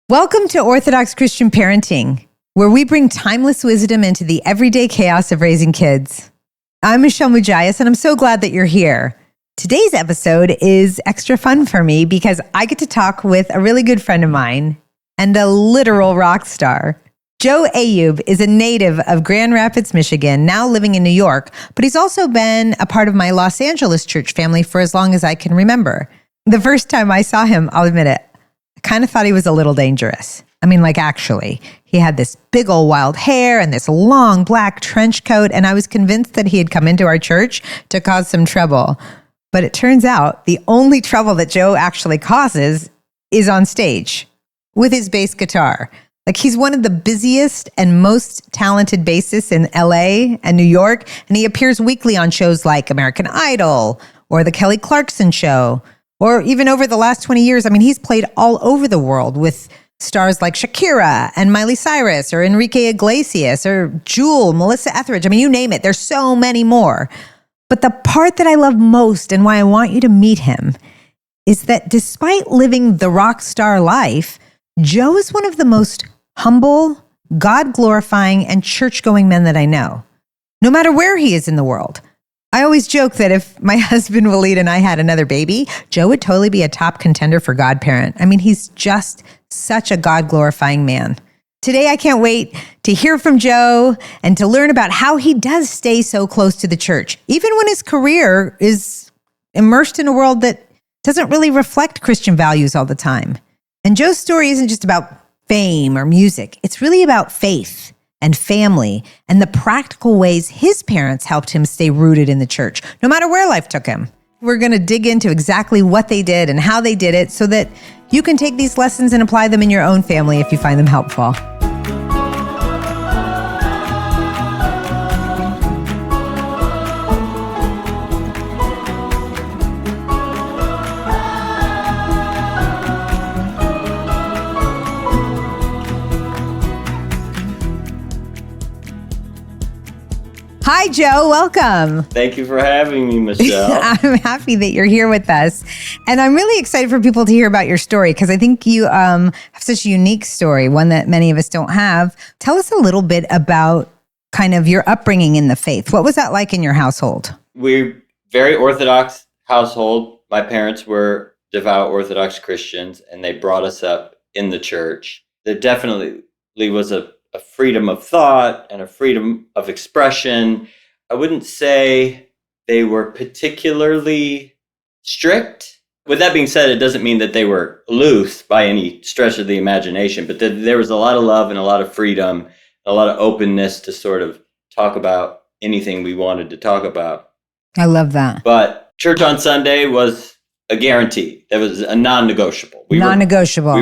Welcome to Orthodox Christian Parenting, where we bring timeless wisdom into the everyday chaos of raising kids. I'm Michelle Mujayas, and I'm so glad that you're here. Today's episode is extra fun for me because I get to talk with a really good friend of mine and a literal rock star. Joe Ayoub is a native of Grand Rapids, Michigan, now living in New York, but he's also been a part of my Los Angeles church family for as long as I can remember. The first time I saw him, I'll admit it, I kind of thought he was a little dangerous. Actually, he had this big old wild hair and this long black trench coat, and I was convinced that he had come into our church to cause some trouble. But it turns out the only trouble that Joe actually causes is on stage with his bass guitar. He's one of the busiest and most talented bassists in LA and New York, and he appears weekly on shows like American Idol or The Kelly Clarkson Show. Or even over the last 20 years, he's played all over the world with stars like Shakira and Miley Cyrus or Enrique Iglesias or Jewel, Melissa Etheridge. You name it. There's so many more. But the part that I love most and why I want you to meet him is that despite living the rock star life, Joe is one of the most humble, God-glorifying, and church-going men that I know, no matter where he is in the world. I always joke that if my husband Waleed and I had another baby, Joe would totally be a top contender for godparent. He's just such a God-glorifying man. Today, I can't wait to hear from Joe and to learn about how he does stay so close to the church, even when his career is immersed in a world that doesn't really reflect Christian values all the time. And Joe's story isn't just about fame or music. It's really about faith and family, and the practical ways his parents helped him stay rooted in the church, no matter where life took him. We're going to dig into exactly what they did and how they did it so that you can take these lessons and apply them in your own family if you find them helpful. Hi, Joe. Welcome. Thank you for having me, Michelle. I'm happy that you're here with us. And I'm really excited for people to hear about your story because I think you have such a unique story, one that many of us don't have. Tell us a little bit about kind of your upbringing in the faith. What was that like in your household? We're very Orthodox household. My parents were devout Orthodox Christians, and they brought us up in the church. There definitely was a freedom of thought and a freedom of expression. I wouldn't say they were particularly strict. With that being said, it doesn't mean that they were loose by any stretch of the imagination, but there was a lot of love and a lot of freedom, a lot of openness to sort of talk about anything we wanted to talk about. I love that. But church on Sunday was a guarantee. That was a non-negotiable. We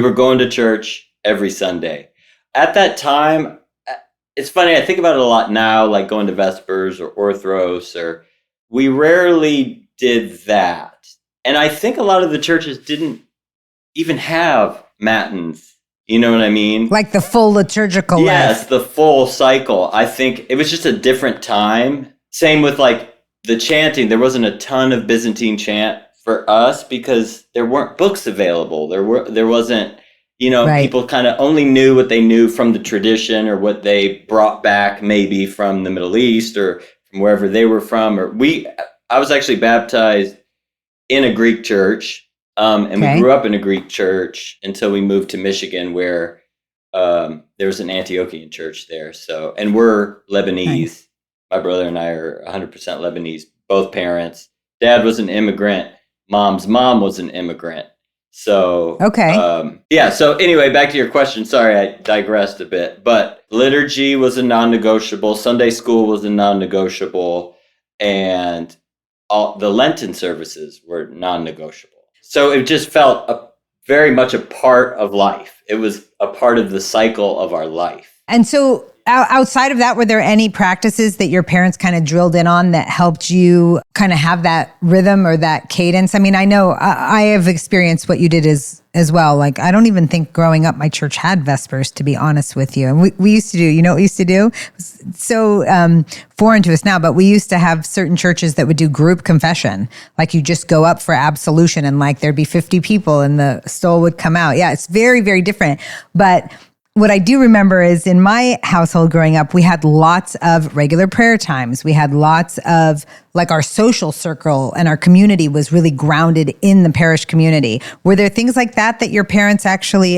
were going to church every Sunday. At that time, it's funny, I think about it a lot now, like going to Vespers or Orthros, or we rarely did that. And I think a lot of the churches didn't even have matins. You know what I mean? Like the full liturgical life. Yes, the full cycle. I think it was just a different time. Same with like the chanting. There wasn't a ton of Byzantine chant for us because there weren't books available. There wasn't... Right. People kind of only knew what they knew from the tradition or what they brought back maybe from the Middle East or from wherever they were from. I was actually baptized in a Greek church, and we grew up in a Greek church until we moved to Michigan, where there was an Antiochian church there. So, and we're Lebanese. Nice. My brother and I are 100% Lebanese, both parents. Dad was an immigrant. Mom's mom was an immigrant. So, so anyway, back to your question. Sorry, I digressed a bit, but liturgy was a non-negotiable. Sunday school was a non-negotiable, and all the Lenten services were non-negotiable. So it just felt very much a part of life. It was a part of the cycle of our life. And so Outside of that, were there any practices that your parents kind of drilled in on that helped you kind of have that rhythm or that cadence? I mean, I know I have experienced what you did as well. Like, I don't even think growing up my church had Vespers, to be honest with you. And we used to do, you know what we used to do? It was so foreign to us now, but we used to have certain churches that would do group confession. Like, you just go up for absolution and like there'd be 50 people and the stole would come out. Yeah, it's very, very different. But what I do remember is in my household growing up, we had lots of regular prayer times. We had lots of, like, our social circle and our community was really grounded in the parish community. Were there things like that your parents actually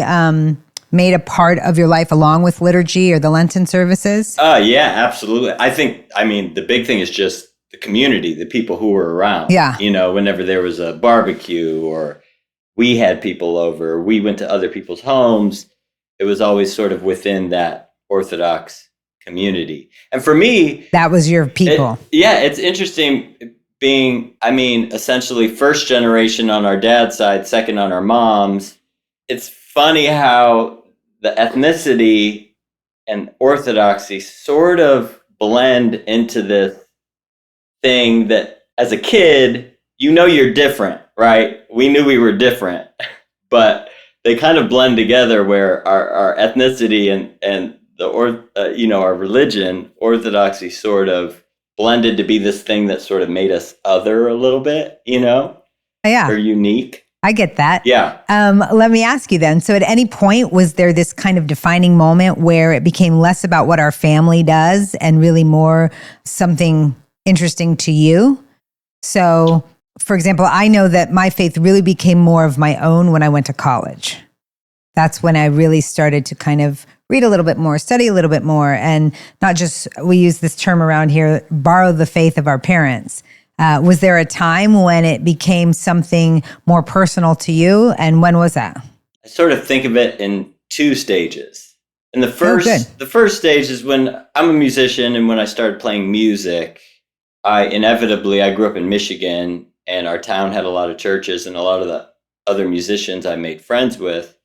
made a part of your life along with liturgy or the Lenten services? Yeah, absolutely. I mean, the big thing is just the community, the people who were around. Yeah. You know, whenever there was a barbecue or we had people over, we went to other people's homes. It was always sort of within that Orthodox community. And for me, that was your people. It's interesting being, I mean, essentially first generation on our dad's side, second on our mom's. It's funny how the ethnicity and Orthodoxy sort of blend into this thing that as a kid, you know you're different, right? We knew we were different, but they kind of blend together where our ethnicity and our religion, Orthodoxy, sort of blended to be this thing that sort of made us other a little bit, you know? Yeah. Or unique. I get that. Yeah. Let me ask you then. So at any point, was there this kind of defining moment where it became less about what our family does and really more something interesting to you? So, for example, I know that my faith really became more of my own when I went to college. That's when I really started to kind of read a little bit more, study a little bit more, and not just, we use this term around here, borrow the faith of our parents. Was there a time when it became something more personal to you? And when was that? I sort of think of it in two stages. And the first stage is when I'm a musician, and when I started playing music, I grew up in Michigan, and our town had a lot of churches, and a lot of the other musicians I made friends with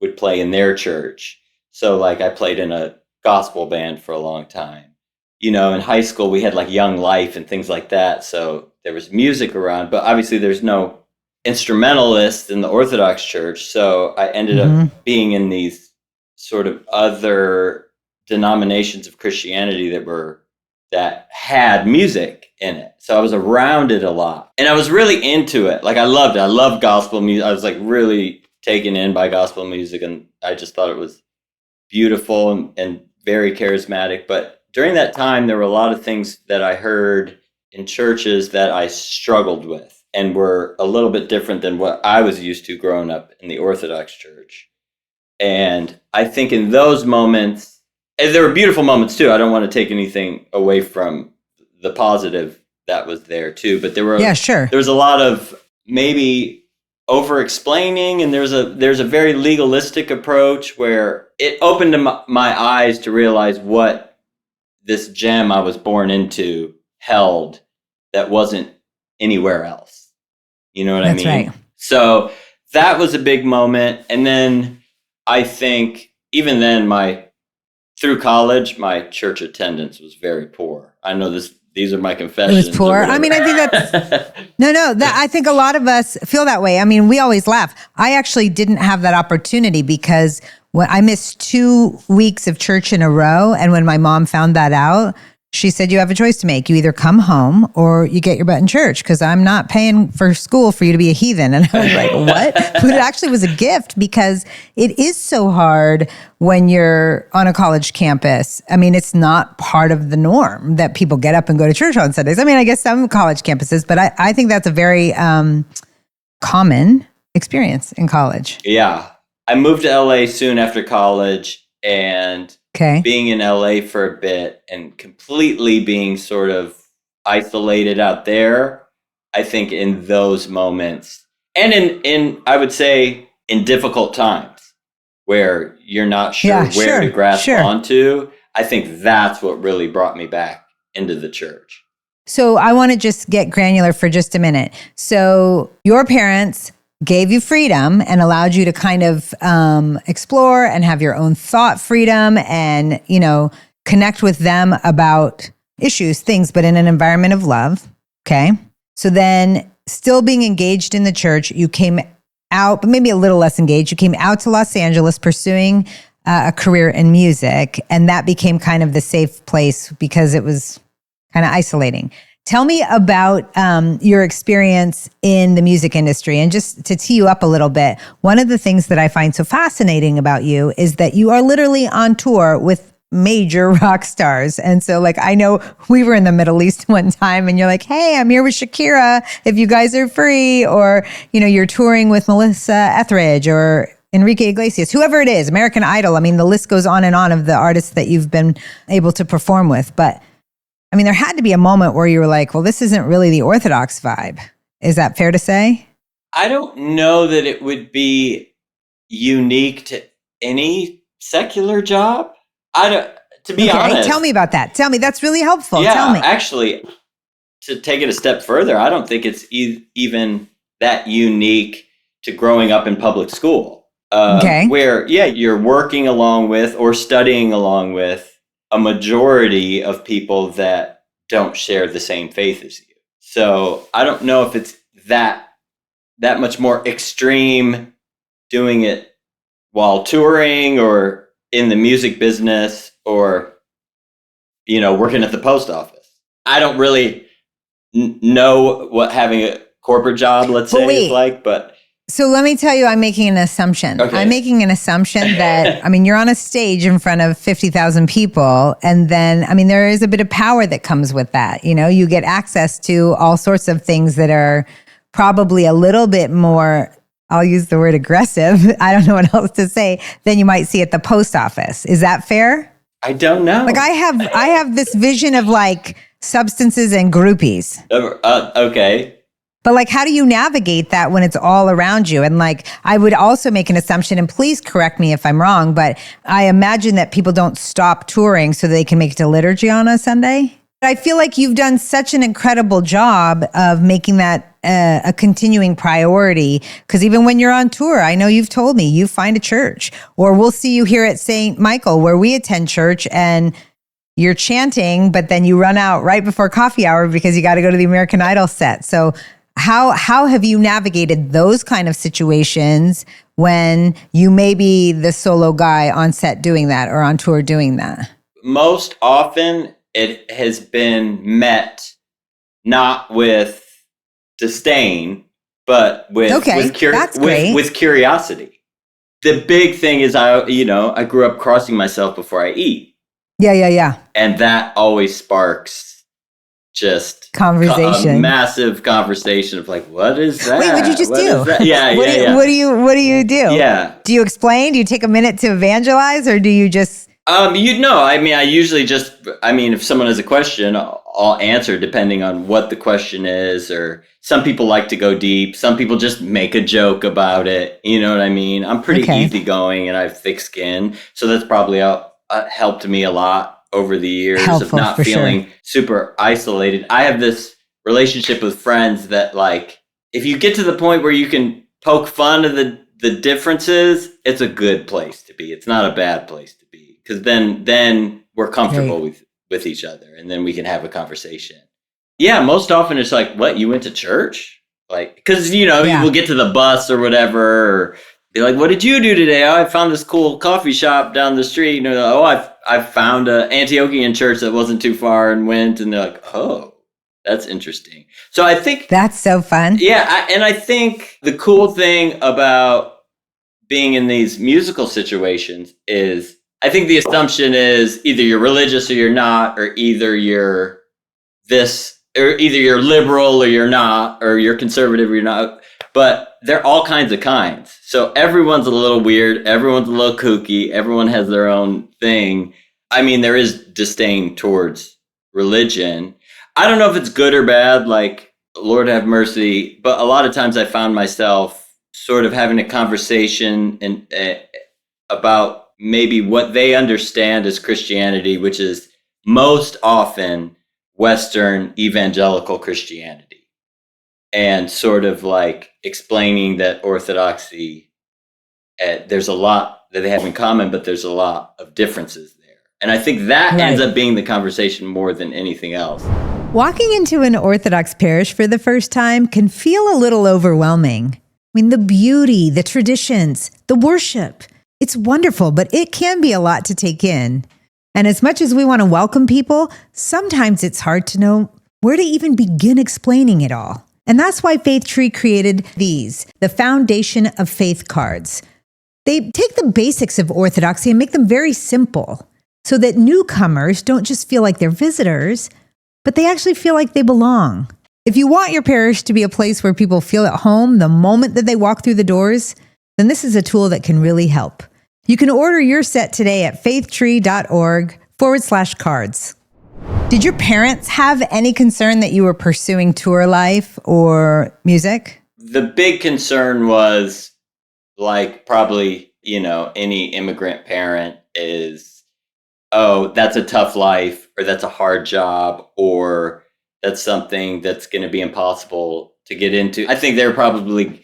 would play in their church. So like I played in a gospel band for a long time. You know, in high school we had like Young Life and things like that. So there was music around, but obviously there's no instrumentalist in the Orthodox Church. So I ended up being in these sort of other denominations of Christianity that had music in it. So I was around it a lot. And I was really into it. Like I loved it. I loved gospel music. I was like really taken in by gospel music, and I just thought it was beautiful and very charismatic. But during that time, there were a lot of things that I heard in churches that I struggled with and were a little bit different than what I was used to growing up in the Orthodox Church. And I think in those moments, and there were beautiful moments too. I don't want to take anything away from the positive that was there too, but there was a lot of maybe over-explaining, and there's a very legalistic approach where it opened my eyes to realize what this gem I was born into held that wasn't anywhere else. You know what I mean? That's right. So that was a big moment. And then I think even then through college, my church attendance was very poor. I know these are my confessions. It was poor. I mean, I think that's, I think a lot of us feel that way. I mean, we always laugh. I actually didn't have that opportunity because when I missed 2 weeks of church in a row. And when my mom found that out, she said, you have a choice to make. You either come home or you get your butt in church, because I'm not paying for school for you to be a heathen. And I was like, what? But it actually was a gift, because it is so hard when you're on a college campus. I mean, it's not part of the norm that people get up and go to church on Sundays. I mean, I guess some college campuses, but I think that's a very common experience in college. Yeah. I moved to LA soon after college, and being in LA for a bit and completely being sort of isolated out there, I think in those moments, and in I would say in difficult times where you're not sure where to grasp onto, I think that's what really brought me back into the church. So I want to just get granular for just a minute. So your parents gave you freedom and allowed you to kind of explore and have your own thought freedom and, connect with them about issues, things, but in an environment of love. Okay. So then still being engaged in the church, you came out, but maybe a little less engaged. You came out to Los Angeles pursuing a career in music. And that became kind of the safe place because it was kind of isolating. Tell me about your experience in the music industry. And just to tee you up a little bit, one of the things that I find so fascinating about you is that you are literally on tour with major rock stars. And so like, I know we were in the Middle East one time and you're like, hey, I'm here with Shakira if you guys are free. Or, you know, you're touring with Melissa Etheridge or Enrique Iglesias, whoever it is, American Idol. I mean, the list goes on and on of the artists that you've been able to perform with. But I mean, there had to be a moment where you were like, well, this isn't really the Orthodox vibe. Is that fair to say? I don't know that it would be unique to any secular job. To be honest. Tell me about that. Tell me. That's really helpful. Yeah, Tell me. Actually, to take it a step further, I don't think it's even that unique to growing up in public school. Where, you're working along with or studying along with a majority of people that don't share the same faith as you. So I don't know if it's that much more extreme doing it while touring or in the music business or, you know, working at the post office. I don't really know what having a corporate job, let's say, is like, but... So let me tell you, I'm making an assumption. Okay. I'm making an assumption that, I mean, you're on a stage in front of 50,000 people. And then, I mean, there is a bit of power that comes with that. You know, you get access to all sorts of things that are probably a little bit more, I'll use the word aggressive, I don't know what else to say, than you might see at the post office. Is that fair? I don't know. Like I have this vision of like substances and groupies. Okay. But like, how do you navigate that when it's all around you? And like, I would also make an assumption, and please correct me if I'm wrong, but I imagine that people don't stop touring so they can make it to liturgy on a Sunday. I feel like you've done such an incredible job of making that a continuing priority. Because even when you're on tour, I know you've told me you find a church, or we'll see you here at St. Michael where we attend church and you're chanting, but then you run out right before coffee hour because you got to go to the American Idol set. So how have you navigated those kind of situations when you may be the solo guy on set doing that or on tour doing that? Most often it has been met not with disdain, but with curiosity. The big thing is I grew up crossing myself before I eat. Yeah. And that always sparks just conversation, a massive conversation of like, what is that? Wait, what'd you just do? What do you do? Yeah. Do you explain? Do you take a minute to evangelize, or do you just? I usually if someone has a question, I'll answer depending on what the question is. Or some people like to go deep. Some people just make a joke about it. You know what I mean? I'm pretty easygoing and I have thick skin, so that's probably helped me a lot over the years of not feeling super isolated. I have this relationship with friends that, like, if you get to the point where you can poke fun of the differences, it's a good place to be. It's not a bad place to be, because then we're comfortable with each other, and then we can have a conversation. Yeah, most often it's like, what, you went to church? Like, because, you will get to the bus or whatever, or be like, what did you do today? Oh, I found this cool coffee shop down the street. I found an Antiochian church that wasn't too far and went. And they're like, oh, that's interesting. So I think that's so fun. Yeah. And I think the cool thing about being in these musical situations is, I think the assumption is either you're religious or you're not, or either you're either you're liberal or you're not, or you're conservative or you're not. But they're all kinds of kinds. So everyone's a little weird. Everyone's a little kooky. Everyone has their own thing. I mean, there is disdain towards religion. I don't know if it's good or bad, like, Lord have mercy. But a lot of times I found myself sort of having a conversation about maybe what they understand as Christianity, which is most often Western evangelical Christianity. And sort of like explaining that Orthodoxy, there's a lot that they have in common, but there's a lot of differences there. And I think that Right. ends up being the conversation more than anything else. Walking into an Orthodox parish for the first time can feel a little overwhelming. I mean, the beauty, the traditions, the worship, it's wonderful, but it can be a lot to take in. And as much as we want to welcome people, sometimes it's hard to know where to even begin explaining it all. And that's why Faith Tree created these, the Foundation of Faith cards. They take the basics of Orthodoxy and make them very simple so that newcomers don't just feel like they're visitors, but they actually feel like they belong. If you want your parish to be a place where people feel at home the moment that they walk through the doors, then this is a tool that can really help. You can order your set today at faithtree.org/cards. Did your parents have any concern that you were pursuing tour life or music? The big concern was like probably, any immigrant parent is, oh, that's a tough life, or that's a hard job, or that's something that's going to be impossible to get into. I think they're probably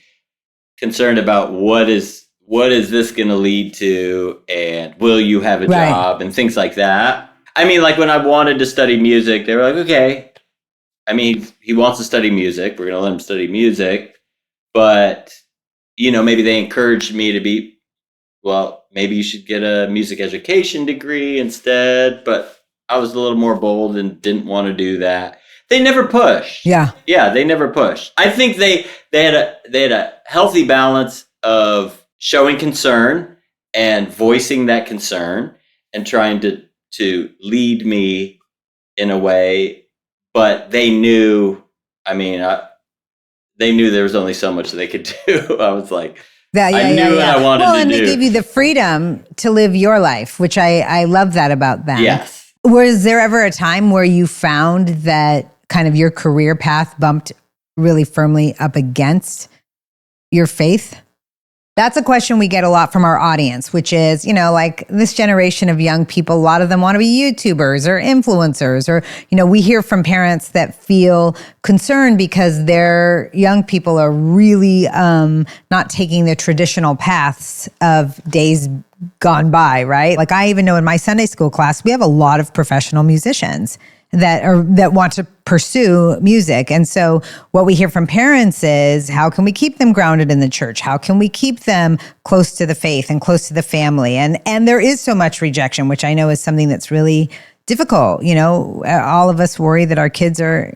concerned about what is this going to lead to, and will you have a job, and things like that. I mean, like when I wanted to study music, they were like, okay. I mean, he wants to study music. We're going to let him study music. But, maybe they encouraged me to be, well, maybe you should get a music education degree instead. But I was a little more bold and didn't want to do that. They never pushed. Yeah, they never pushed. I think they had a healthy balance of showing concern and voicing that concern and trying to lead me in a way, but they knew. I mean, they knew there was only so much they could do. I was like, I knew what I wanted to do. Well, and they gave you the freedom to live your life, which I love that about them. Yes. Was there ever a time where you found that kind of your career path bumped really firmly up against your faith? That's a question we get a lot from our audience, which is, like this generation of young people, a lot of them want to be YouTubers or influencers, or, we hear from parents that feel concerned because their young people are really not taking the traditional paths of days gone by, right? Like I even know in my Sunday school class, we have a lot of professional musicians that want to pursue music. And so what we hear from parents is, how can we keep them grounded in the church? How can we keep them close to the faith and close to the family? And there is so much rejection, which I know is something that's really difficult. All of us worry that our kids are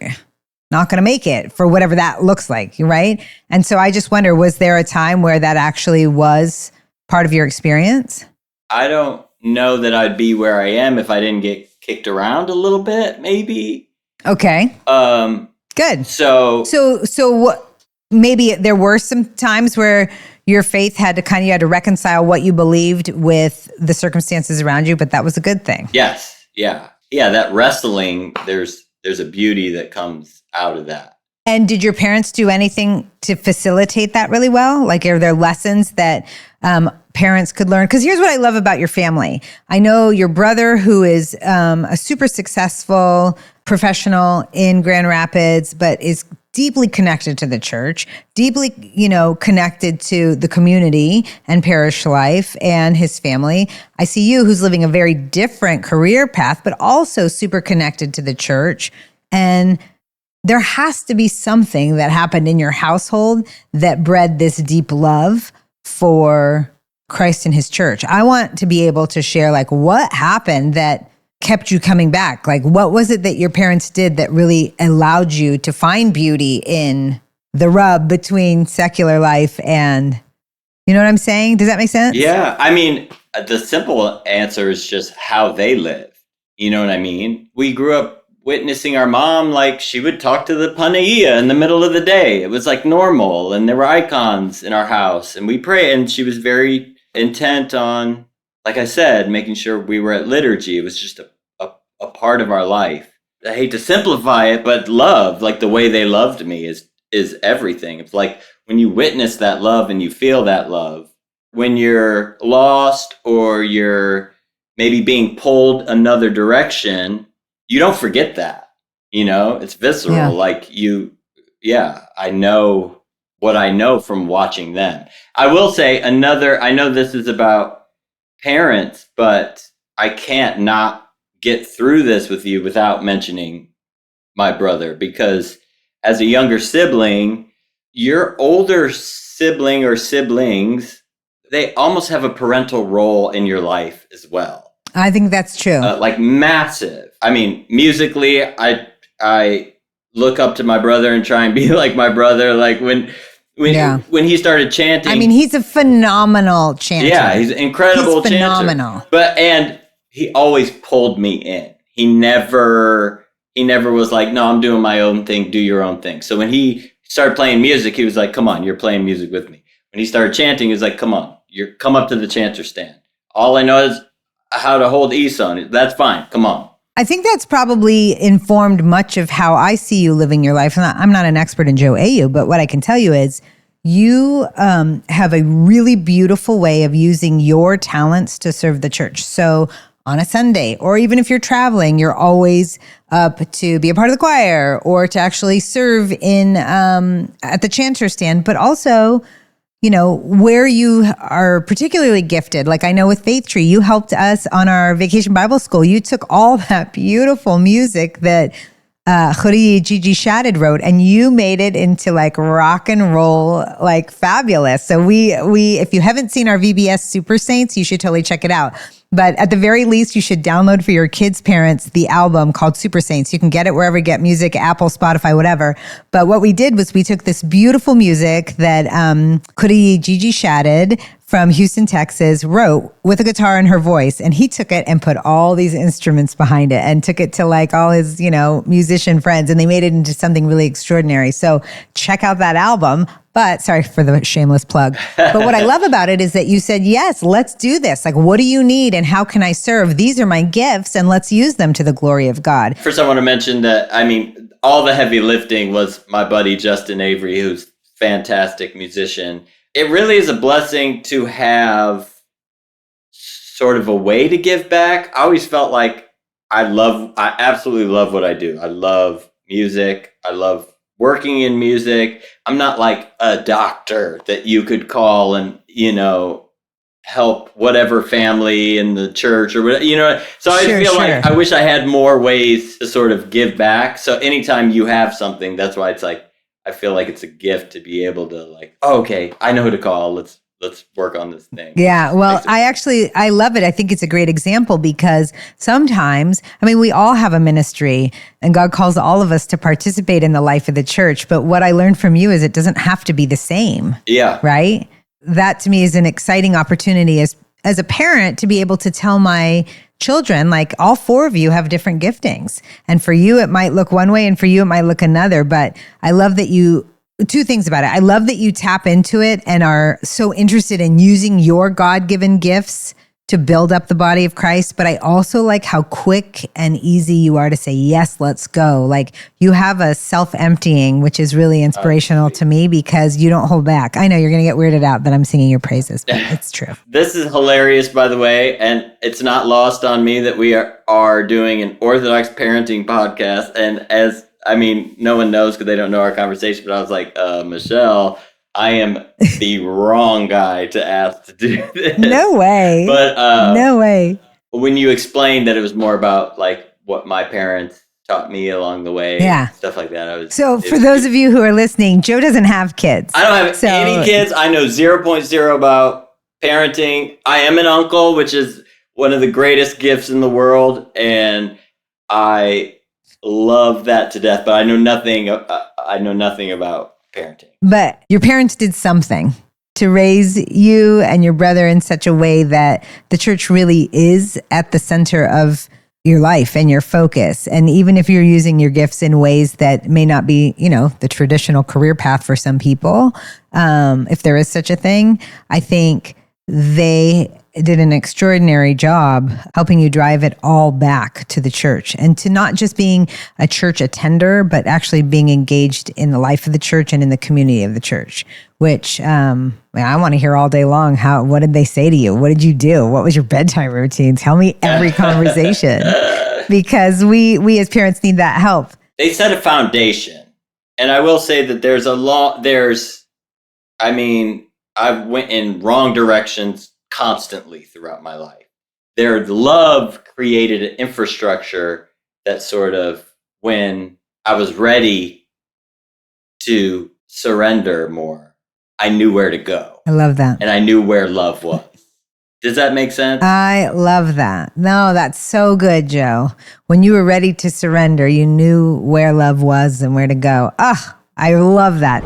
not going to make it for whatever that looks like, right? And so I just wonder, was there a time where that actually was part of your experience? I don't know that I'd be where I am if I didn't get kicked around a little bit, maybe. Okay. Good. So what, maybe there were some times where your faith you had to reconcile what you believed with the circumstances around you, but that was a good thing. Yes. Yeah. Yeah. That wrestling, there's a beauty that comes out of that. And did your parents do anything to facilitate that really well? Like, are there lessons that parents could learn? Because here's what I love about your family. I know your brother, who is a super successful professional in Grand Rapids, but is deeply connected to the church, deeply, connected to the community and parish life and his family. I see you, who's living a very different career path, but also super connected to the church. And there has to be something that happened in your household that bred this deep love for Christ and his church. I want to be able to share, like, what happened that kept you coming back? Like, what was it that your parents did that really allowed you to find beauty in the rub between secular life and, you know what I'm saying? Does that make sense? Yeah. I mean, the simple answer is just how they live. You know what I mean? We grew up witnessing our mom, like, she would talk to the Panagia in the middle of the day. It was like normal, and there were icons in our house, and we pray. And she was very intent on, like I said, making sure we were at liturgy. It was just a part of our life. I hate to simplify it, but love, like the way they loved me, is everything. It's like when you witness that love and you feel that love, when you're lost or you're maybe being pulled another direction, you don't forget that, it's visceral. Yeah. Like I know what I know from watching them. I will say I know this is about parents, but I can't not get through this with you without mentioning my brother, because as a younger sibling, your older sibling or siblings, they almost have a parental role in your life as well. I think that's true. Like massive. I mean, musically, I look up to my brother and try and be like my brother. Like when he started chanting. I mean, he's a phenomenal chanter. Yeah, he's an incredible chanter. Phenomenal. And he always pulled me in. He never was like, no, I'm doing my own thing, do your own thing. So when he started playing music, he was like, come on, you're playing music with me. When he started chanting, he was like, come on, come up to the chanter stand. All I know is how to hold E on. That's fine. Come on. I think that's probably informed much of how I see you living your life. I'm not an expert in Joe Ayoub, but what I can tell you is you have a really beautiful way of using your talents to serve the church. So on a Sunday, or even if you're traveling, you're always up to be a part of the choir or to actually serve in at the chanter stand, but also, you know, where you are particularly gifted. Like I know with Faith Tree, you helped us on our Vacation Bible School. You took all that beautiful music that Gigi Shadid wrote, and you made it into like rock and roll, like fabulous. So we if you haven't seen our VBS Super Saints, you should totally check it out. But at the very least, you should download for your kids' parents the album called Super Saints. You can get it wherever you get music, Apple, Spotify, whatever. But what we did was we took this beautiful music that Gigi Shadid from Houston, Texas, wrote with a guitar in her voice. And he took it and put all these instruments behind it and took it to like all his, musician friends. And they made it into something really extraordinary. So check out that album. But sorry for the shameless plug. But what I love about it is that you said, yes, let's do this. Like, what do you need and how can I serve? These are my gifts and let's use them to the glory of God. First, I want to mention that, all the heavy lifting was my buddy, Justin Avery, who's a fantastic musician. It really is a blessing to have sort of a way to give back. I always felt like I absolutely love what I do. I love music. I love working in music. I'm not like a doctor that you could call and, help whatever family in the church or whatever, So I feel like I wish I had more ways to sort of give back. So anytime you have something, that's why it's like, I feel like it's a gift to be able to like, oh, okay, I know who to call. Let's work on this thing. Yeah, well, I love it. I think it's a great example because sometimes, we all have a ministry and God calls all of us to participate in the life of the church. But what I learned from you is it doesn't have to be the same. Yeah. Right? That to me is an exciting opportunity as a parent to be able to tell my children, like all four of you have different giftings. And for you, it might look one way and for you, it might look another. But I love that two things about it. I love that you tap into it and are so interested in using your God-given gifts to build up the body of Christ. But I also like how quick and easy you are to say, yes, let's go. Like you have a self-emptying, which is really inspirational to me because you don't hold back. I know you're going to get weirded out that I'm singing your praises, but it's true. This is hilarious, by the way. And it's not lost on me that we are doing an Orthodox parenting podcast. And no one knows because they don't know our conversation, but I was like, Michelle, I am the wrong guy to ask to do this. No way. But no way. When you explained that it was more about like what my parents taught me along the way, stuff like that. So for those of you who are listening, Joe doesn't have kids. I don't have any kids. I know 0.0 about parenting. I am an uncle, which is one of the greatest gifts in the world. And I love that to death, but I know nothing about parenting. But your parents did something to raise you and your brother in such a way that the church really is at the center of your life and your focus. And even if you're using your gifts in ways that may not be, the traditional career path for some people, if there is such a thing, I think they did an extraordinary job helping you drive it all back to the church and to not just being a church attender, but actually being engaged in the life of the church and in the community of the church, which I want to hear all day long. What did they say to you? What did you do? What was your bedtime routine? Tell me every conversation because we as parents need that help. They set a foundation. And I will say that I went in wrong directions constantly throughout my life. their love created an infrastructure that sort of, when I was ready to surrender more, I knew where to go. I love that. And I knew where love was. Does that make sense? I love that. No, that's so good, Joe. When you were ready to surrender, you knew where love was and where to go. I love that.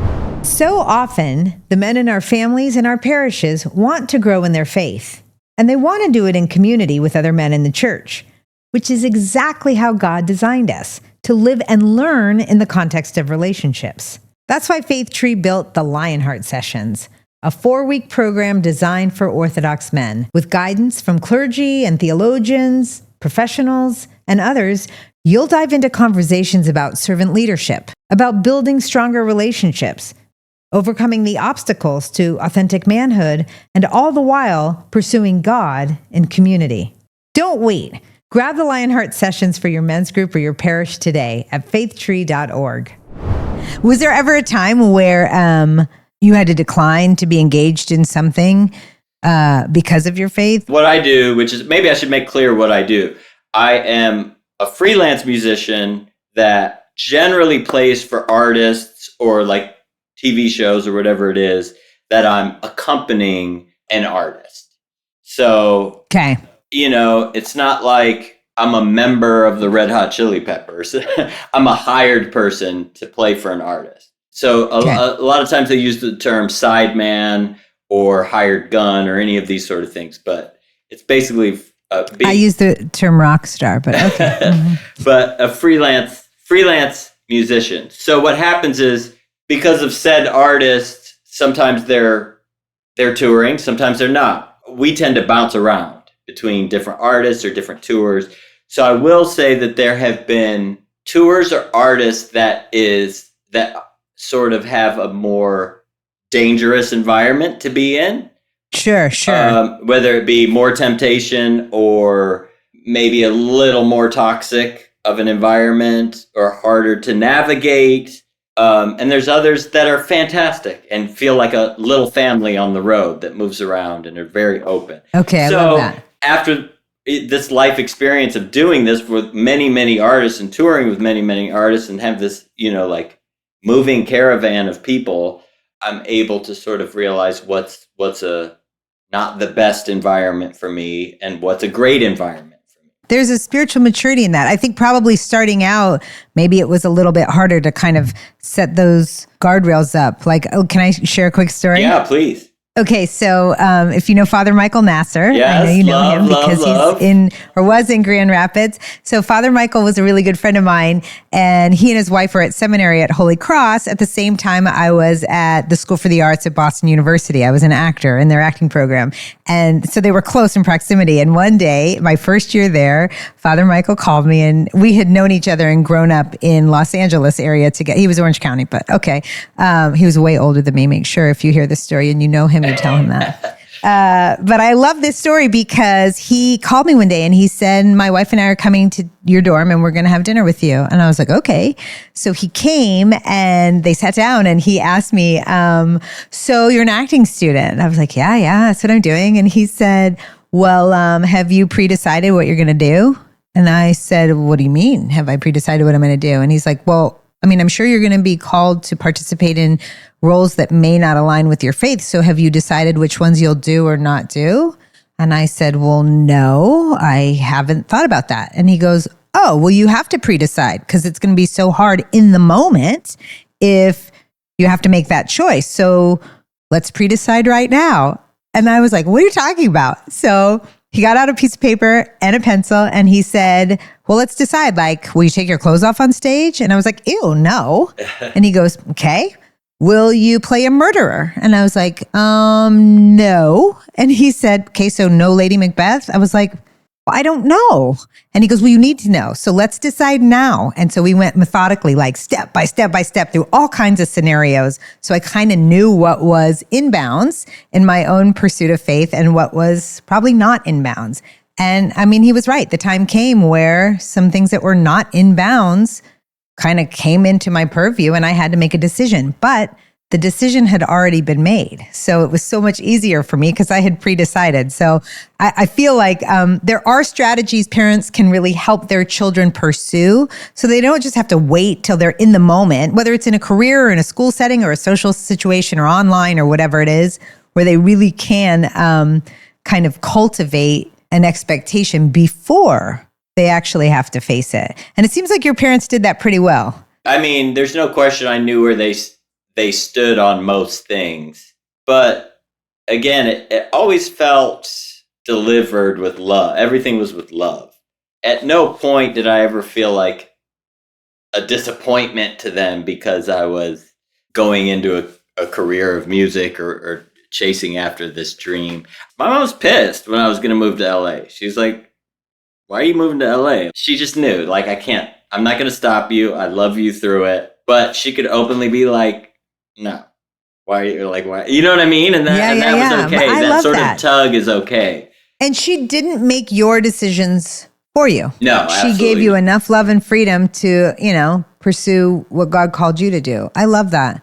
So often, the men in our families and our parishes want to grow in their faith, and they want to do it in community with other men in the church, which is exactly how God designed us, to live and learn in the context of relationships. That's why Faith Tree built the Lionheart Sessions, a 4-week program designed for Orthodox men, with guidance from clergy and theologians, professionals, and others. You'll dive into conversations about servant leadership, about building stronger relationships, overcoming the obstacles to authentic manhood, and all the while pursuing God in community. Don't wait. Grab the Lionheart Sessions for your men's group or your parish today at faithtree.org. Was there ever a time where you had to decline to be engaged in something because of your faith? What I do, which is, maybe I should make clear what I do. I am a freelance musician that generally plays for artists or like TV shows or whatever it is that I'm accompanying an artist. So, okay. It's not like I'm a member of the Red Hot Chili Peppers. I'm a hired person to play for an artist. So a lot of times they use the term sideman or hired gun or any of these sort of things, but it's basically I use the term rock star, but okay. Mm-hmm. But a freelance musician. So what happens is, because of said artists, sometimes they're touring, sometimes they're not. We tend to bounce around between different artists or different tours. So I will say that there have been tours or artists that sort of have a more dangerous environment to be in. Sure. Whether it be more temptation or maybe a little more toxic of an environment or harder to navigate. And there's others that are fantastic and feel like a little family on the road that moves around and are very open. Okay, I love that. After this life experience of doing this with many, many artists and touring with many, many artists and have this, like moving caravan of people, I'm able to sort of realize what's a not the best environment for me and what's a great environment for me. There's a spiritual maturity in that. I think probably starting out, maybe it was a little bit harder to kind of set those guardrails up. Like, can I share a quick story? Yeah, please. Okay, so if you know Father Michael Nasser, yes, I know you know him because he's was in Grand Rapids. So Father Michael was a really good friend of mine, and he and his wife were at seminary at Holy Cross. At the same time, I was at the School for the Arts at Boston University. I was an actor in their acting program. And so they were close in proximity. And one day, my first year there, Father Michael called me, and we had known each other and grown up in Los Angeles area together. He was Orange County, but okay. He was way older than me. Make sure if you hear this story and you know him, you tell him that. But I love this story because he called me one day and he said, my wife and I are coming to your dorm and we're going to have dinner with you. And I was like, okay. So he came and they sat down and he asked me, so you're an acting student? I was like, yeah, that's what I'm doing. And he said, well, have you pre-decided what you're going to do? And I said, what do you mean? Have I pre-decided what I'm going to do? And he's like, well, I mean, I'm sure you're going to be called to participate in roles that may not align with your faith. So have you decided which ones you'll do or not do? And I said, well, no, I haven't thought about that. And he goes, oh, well, you have to pre-decide because it's going to be so hard in the moment if you have to make that choice. So let's pre-decide right now. And I was like, what are you talking about? So he got out a piece of paper and a pencil and he said, well, let's decide, like, will you take your clothes off on stage? And I was like, ew, no. And he goes, okay. Will you play a murderer? And I was like, no. And he said, okay, so no Lady Macbeth? I was like, well, I don't know. And he goes, well, you need to know. So let's decide now. And so we went methodically, like step by step by step through all kinds of scenarios. So I kind of knew what was in bounds in my own pursuit of faith and what was probably not in bounds. And I mean, he was right. The time came where some things that were not in bounds kind of came into my purview and I had to make a decision. But the decision had already been made. So it was so much easier for me because I had pre-decided. So I feel like there are strategies parents can really help their children pursue so they don't just have to wait till they're in the moment, whether it's in a career or in a school setting or a social situation or online or whatever it is, where they really can kind of cultivate an expectation before they actually have to face it. And it seems like your parents did that pretty well. I mean, there's no question I knew where they stood on most things. But again, it always felt delivered with love. Everything was with love. At no point did I ever feel like a disappointment to them because I was going into a career of music or chasing after this dream. My mom was pissed when I was going to move to LA. She was like, "Why are you moving to LA?" She just knew, like, I'm not going to stop you. I love you through it. But she could openly be like, "No. Why are you like, why?" You know what I mean? And that was okay. That sort of tug is okay. And she didn't make your decisions for you. No, absolutely. She gave you enough love and freedom to, pursue what God called you to do. I love that.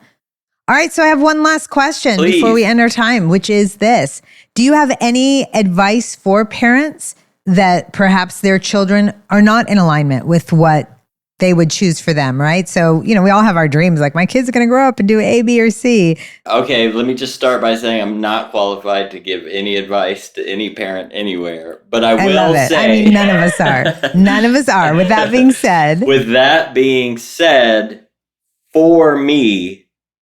All right, so I have one last question before we end our time, which is this. Do you have any advice for parents that perhaps their children are not in alignment with what they would choose for them, right? So, we all have our dreams, like my kids are going to grow up and do A, B, or C. Okay, let me just start by saying I'm not qualified to give any advice to any parent anywhere, but I will say... I mean, none of us are. None of us are. With that being said, for me,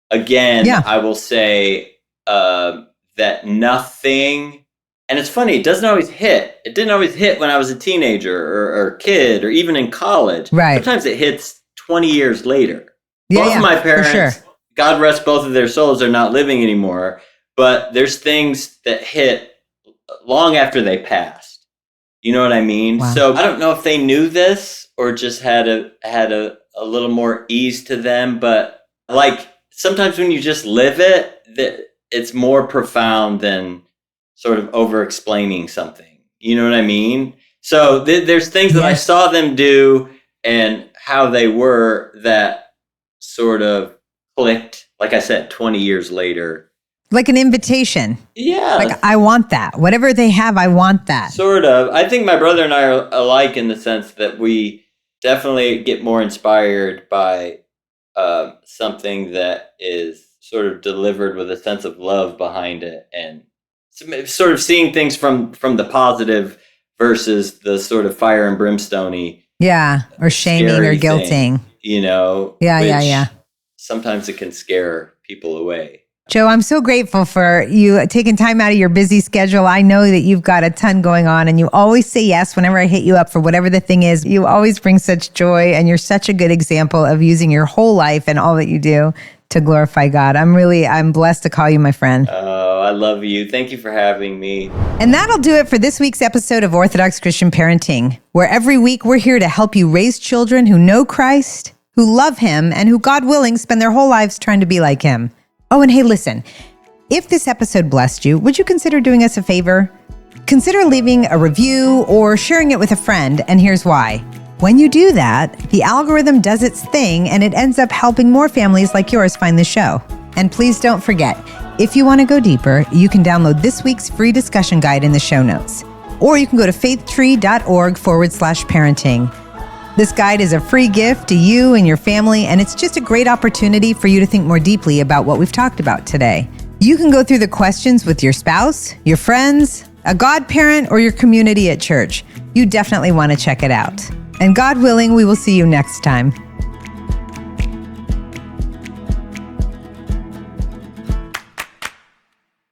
again, I will say that nothing... And it's funny, it doesn't always hit. It didn't always hit when I was a teenager or kid or even in college. Right. Sometimes it hits 20 years later. Both of my parents, God rest both of their souls, are not living anymore. But there's things that hit long after they passed. You know what I mean? Wow. So I don't know if they knew this or just had a little more ease to them. But like sometimes when you just live it, it's more profound than sort of over-explaining something. You know what I mean? So there's things that I saw them do and how they were that sort of clicked, like I said, 20 years later. Like an invitation. Yeah. Like, I want that. Whatever they have, I want that. Sort of. I think my brother and I are alike in the sense that we definitely get more inspired by something that is sort of delivered with a sense of love behind it, and sort of seeing things from the positive versus the sort of fire and brimstone-y. Yeah, or shaming or guilting. Thing, Yeah. Sometimes it can scare people away. Joe, I'm so grateful for you taking time out of your busy schedule. I know that you've got a ton going on and you always say yes whenever I hit you up for whatever the thing is. You always bring such joy and you're such a good example of using your whole life and all that you do to glorify God. I'm blessed to call you my friend. Oh, I love you. Thank you for having me. And that'll do it for this week's episode of Orthodox Christian Parenting, where every week we're here to help you raise children who know Christ, who love Him, and who, God willing, spend their whole lives trying to be like Him. Oh, and hey, listen, if this episode blessed you, would you consider doing us a favor? Consider leaving a review or sharing it with a friend, and here's why. When you do that, the algorithm does its thing and it ends up helping more families like yours find the show. And please don't forget, if you want to go deeper, you can download this week's free discussion guide in the show notes. Or you can go to faithtree.org/parenting. This guide is a free gift to you and your family, and it's just a great opportunity for you to think more deeply about what we've talked about today. You can go through the questions with your spouse, your friends, a godparent, or your community at church. You definitely want to check it out. And God willing, we will see you next time.